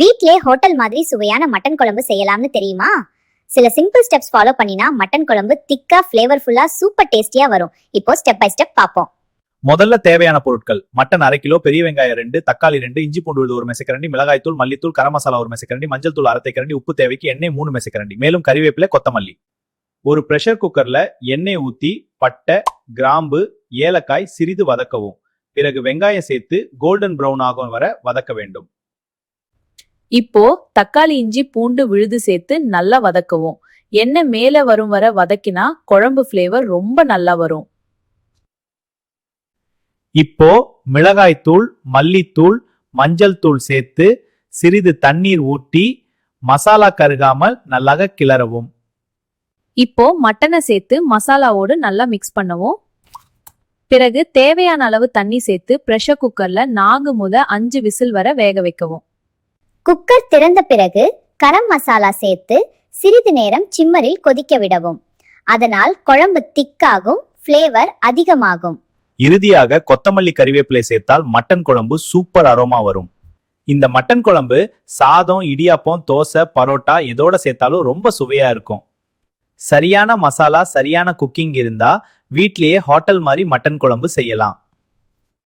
வீட்லயே ஹோட்டல் மாதிரி சுவையான மட்டன் குழம்பு செய்யலாம்னு தெரியுமா? சில சிம்பிள் ஸ்டெப்ஸ் ஃபாலோ பண்ணினா மட்டன் குழம்பு திக்கா ஃபிளேவர்ஃபுல்லா சூப்பர் டேஸ்டியா வரும். இப்போ ஸ்டெப் பை ஸ்டெப் பாப்போம். முதல்ல தேவையான பொருட்கள்: மட்டன் 1/2 கிலோ, பெரிய வெங்காயம் 2, தக்காளி 2, இஞ்சி பூண்டு விழுது 1 மெசக்கரண்டி, மிளகாய் தூள், மல்லித்தூள், கரம் மசாலா 1 மெசக்கரண்டி, மஞ்சள் தூள் 1/2 தேக்கரண்டி, உப்பு தேவைக்கு, எண்ணெய் 3 மெசக்கரண்டி, மேலும் கறிவேப்பிலை, கொத்தமல்லி. ஒரு பிரஷர் குக்கர்ல எண்ணெய் ஊத்தி பட்டை, கிராம்பு, ஏலக்காய் சிறிது வதக்கவும். பிறகு வெங்காயம் சேர்த்து கோல்டன் பிரவுன் ஆகும் வரை வதக்க வேண்டும். இப்போ தக்காளி இஞ்சி பூண்டு விழுது சேர்த்து நல்லா வதக்கவும். எண்ணெய் மேல வரும் வரை வதக்கினா குழம்பு ஃபிளேவர் ரொம்ப நல்லா வரும். இப்போ மிளகாய் தூள், மல்லித்தூள், மஞ்சள் தூள் சேர்த்து சிறிது தண்ணீர் ஊற்றி மசாலா கருகாமல் நல்லா கிளறவும். இப்போ மட்டனை சேர்த்து மசாலாவோடு நல்லா மிக்ஸ் பண்ணவும். பிறகு தேவையான அளவு தண்ணி சேர்த்து பிரஷர் குக்கர்ல 4 முதல் 5 விசில் வரை வேக வைக்கவும். குக்கர் திறந்த பிறகு கரம் மசாலா சேர்த்து சிறிது நேரம் சிம்மரில் கொதிக்க விடவும். அதனால் குழம்பு திக்காகும், ஃபிளேவர் அதிகமாகும். இறுதியாக கொத்தமல்லி, கறிவேப்பிலை சேர்த்தால் மட்டன் குழம்பு சூப்பர் அரோமா வரும். இந்த மட்டன் குழம்பு சாதம், இடியாப்பம், தோசை, பரோட்டா எதோட சேர்த்தாலும் ரொம்ப சுவையா இருக்கும். சரியான மசாலா, சரியான குக்கிங் இருந்தா வீட்லயே ஹோட்டல் மாதிரி மட்டன் குழம்பு செய்யலாம்.